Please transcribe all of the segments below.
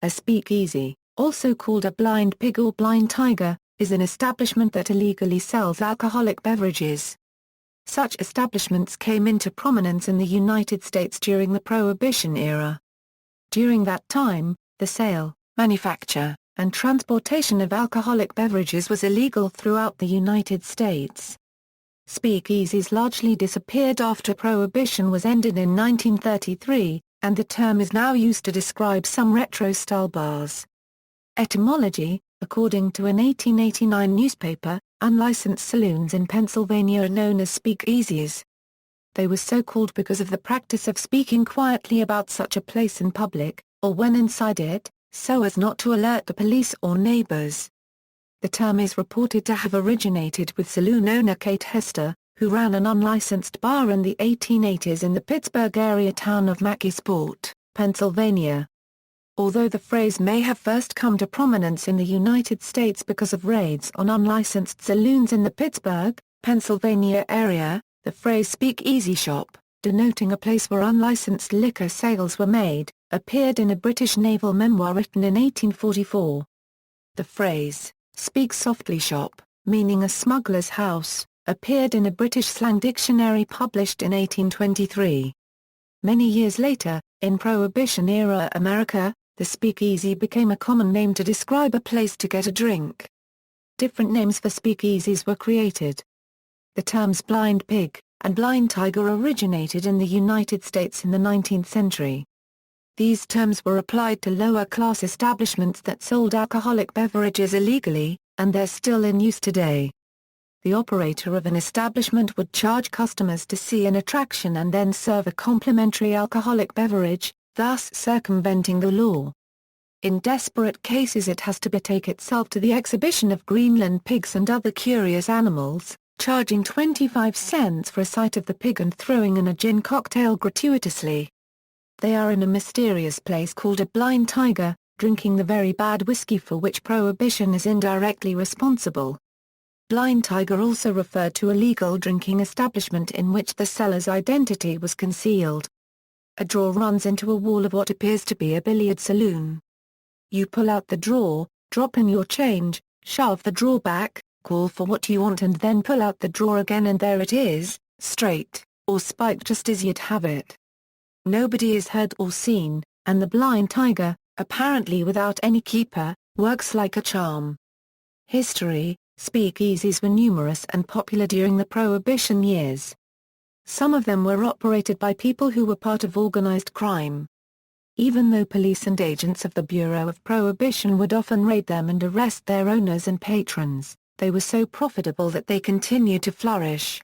A speakeasy, also called a blind pig or blind tiger, is an establishment that illegally sells alcoholic beverages. Such establishments came into prominence in the United States during the Prohibition era. During that time, the sale, manufacture, and transportation of alcoholic beverages was illegal throughout the United States. Speakeasies largely disappeared after Prohibition was ended in 1933, and the term is now used to describe some retro-style bars. Etymology: according to an 1889 newspaper, unlicensed saloons in Pennsylvania are known as speakeasies. They were so called because of the practice of speaking quietly about such a place in public, or when inside it, so as not to alert the police or neighbors. The term is reported to have originated with saloon owner Kate Hester, who ran an unlicensed bar in the 1880s in the Pittsburgh area town of McKeesport, Pennsylvania. Although the phrase may have first come to prominence in the United States because of raids on unlicensed saloons in the Pittsburgh, Pennsylvania area, the phrase speakeasy shop, denoting a place where unlicensed liquor sales were made, appeared in a British naval memoir written in 1844. The phrase, speak softly shop, meaning a smuggler's house, appeared in a British slang dictionary published in 1823. Many years later, in Prohibition-era America, the speakeasy became a common name to describe a place to get a drink. Different names for speakeasies were created. The terms blind pig and blind tiger originated in the United States in the 19th century. These terms were applied to lower-class establishments that sold alcoholic beverages illegally, and they're still in use today. The operator of an establishment would charge customers to see an attraction and then serve a complimentary alcoholic beverage, thus circumventing the law. In desperate cases it has to betake itself to the exhibition of Greenland pigs and other curious animals, charging 25 cents for a sight of the pig and throwing in a gin cocktail gratuitously. They are in a mysterious place called a blind tiger, drinking the very bad whiskey for which Prohibition is indirectly responsible. Blind tiger also referred to a legal drinking establishment in which the seller's identity was concealed. A drawer runs into a wall of what appears to be a billiard saloon. You pull out the drawer, drop in your change, shove the drawer back, call for what you want and then pull out the drawer again and there it is, straight, or spiked just as you'd have it. Nobody is heard or seen, and the blind tiger, apparently without any keeper, works like a charm. History: speakeasies were numerous and popular during the Prohibition years. Some of them were operated by people who were part of organized crime. Even though police and agents of the Bureau of Prohibition would often raid them and arrest their owners and patrons, they were so profitable that they continued to flourish.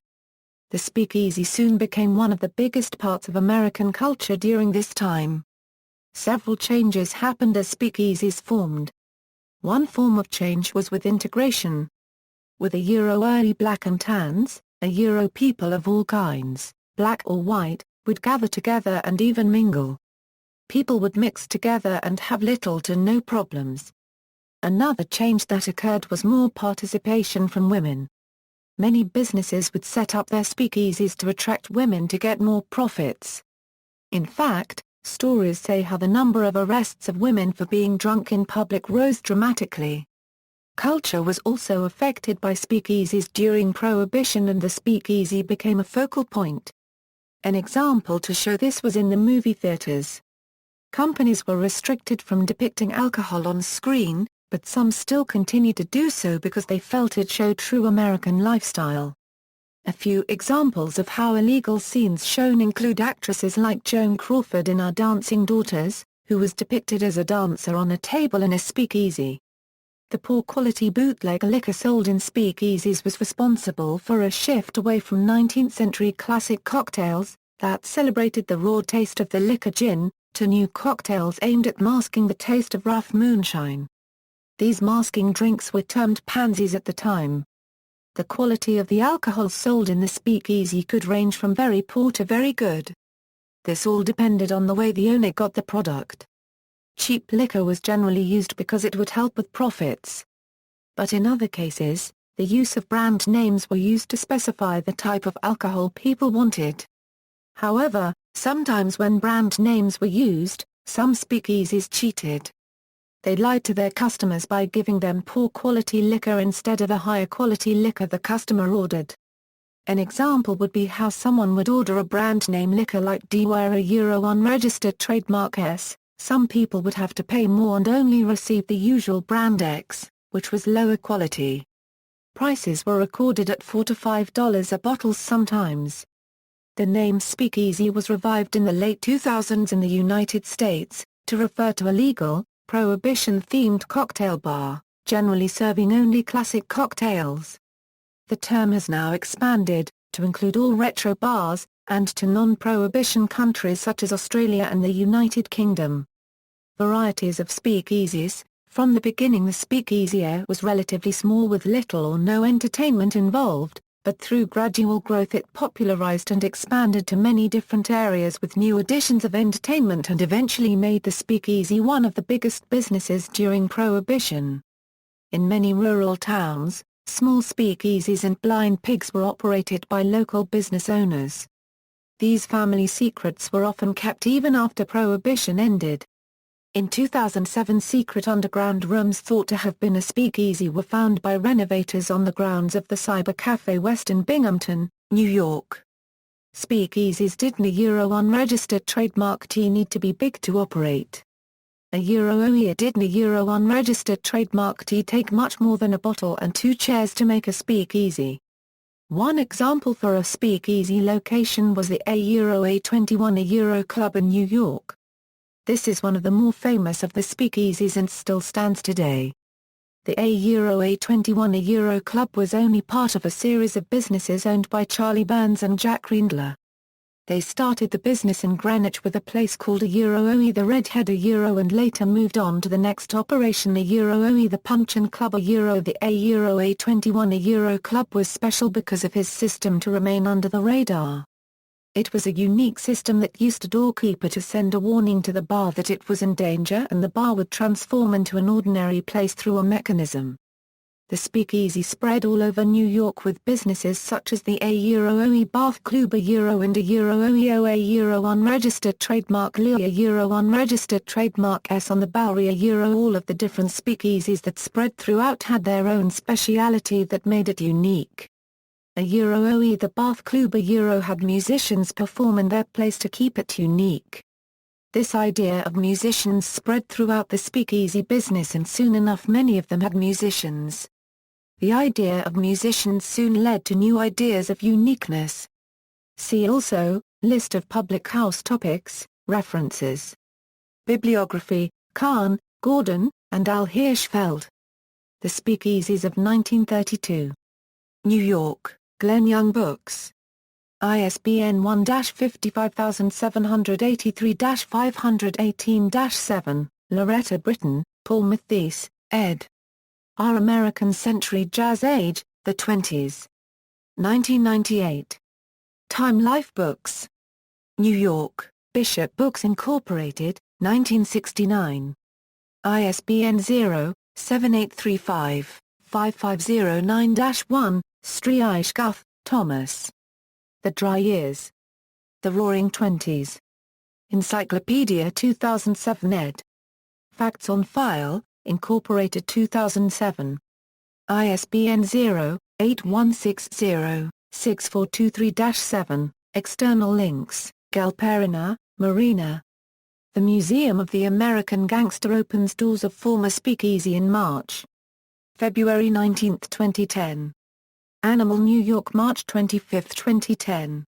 The speakeasy soon became one of the biggest parts of American culture during this time. Several changes happened as speakeasies formed. One form of change was with integration. With a early black and tans, a people of all kinds, black or white, would gather together and even mingle. People would mix together and have little to no problems. Another change that occurred was more participation from women. Many businesses would set up their speakeasies to attract women to get more profits. In fact, stories say how the number of arrests of women for being drunk in public rose dramatically. Culture was also affected by speakeasies during Prohibition and the speakeasy became a focal point. An example to show this was in the movie theaters. Companies were restricted from depicting alcohol on screen, but some still continued to do so because they felt it showed true American lifestyle. A few examples of how illegal scenes shown include actresses like Joan Crawford in Our Dancing Daughters, who was depicted as a dancer on a table in a speakeasy. The poor quality bootleg liquor sold in speakeasies was responsible for a shift away from 19th-century classic cocktails, that celebrated the raw taste of the liquor gin, to new cocktails aimed at masking the taste of rough moonshine. These masking drinks were termed pansies at the time. The quality of the alcohol sold in the speakeasy could range from very poor to very good. This all depended on the way the owner got the product. Cheap liquor was generally used because it would help with profits. But in other cases, the use of brand names were used to specify the type of alcohol people wanted. However, sometimes when brand names were used, some speakeasies cheated. They lied to their customers by giving them poor quality liquor instead of the higher quality liquor the customer ordered. An example would be how someone would order a brand name liquor like D where a Euro unregistered trademark S. Some people would have to pay more and only receive the usual brand X, which was lower quality. Prices were recorded at $4 to $5 a bottle sometimes. The name Speakeasy was revived in the late 2000s in the United States, to refer to a legal, Prohibition-themed cocktail bar, generally serving only classic cocktails. The term has now expanded, to include all retro bars, and to non-prohibition countries such as Australia and the United Kingdom. Varieties of speakeasies. From the beginning the speakeasy was relatively small with little or no entertainment involved, but through gradual growth it popularized and expanded to many different areas with new additions of entertainment and eventually made the speakeasy one of the biggest businesses during Prohibition. In many rural towns, small speakeasies and blind pigs were operated by local business owners. These family secrets were often kept even after Prohibition ended. In 2007 secret underground rooms thought to have been a speakeasy were found by renovators on the grounds of the Cyber Cafe West in Binghamton, New York. Speakeasies didn't a Euro unregistered trademark T need to be big to operate. A Euro OE didn't a Euro unregistered trademark T take much more than a bottle and 2 chairs to make a speakeasy. One example for a speakeasy location was the Euro A21 a Euro Club in New York. This is one of the more famous of the speakeasies and still stands today. The Euro A21 a Euro Club was only part of a series of businesses owned by Charlie Burns and Jack Reindler. They started the business in Greenwich with a place called a Euro OE the Redhead a Euro and later moved on to the next operation a Euro OE the Punchin Club a Euro. The Euro A21 a Euro Club was special because of his system to remain under the radar. It was a unique system that used a doorkeeper to send a warning to the bar that it was in danger and the bar would transform into an ordinary place through a mechanism. The speakeasy spread all over New York with businesses such as the Euro OE Bath Club a Euro and a Euro OE a Euro unregistered trademark Lee a Euro unregistered trademark S on the Bowery a Euro. All of the different speakeasies that spread throughout had their own speciality that made it unique. A Euro OE the Bath Club a Euro had musicians perform in their place to keep it unique. This idea of musicians spread throughout the speakeasy business and soon enough many of them had musicians. The idea of musicians soon led to new ideas of uniqueness. See also, List of public house topics, references. Bibliography, Kahn, Gordon, and Al Hirschfeld. The Speakeasies of 1932. New York, Glenn Young Books. ISBN 1-55783-518-7, Loretta Britton, Paul Mathies, ed. Our American Century Jazz Age, The Twenties. 1998. Time Life Books. New York, Bishop Books Incorporated, 1969. ISBN 0-7835-5509-1, Streishguth, Thomas. The Dry Years. The Roaring Twenties. Encyclopedia 2007 ed. Facts on File, Incorporated 2007. ISBN 0-8160-6423-7, external links, Galperina, Marina. The Museum of the American Gangster opens doors of former Speakeasy in March. February 19, 2010. Animal New York March 25, 2010.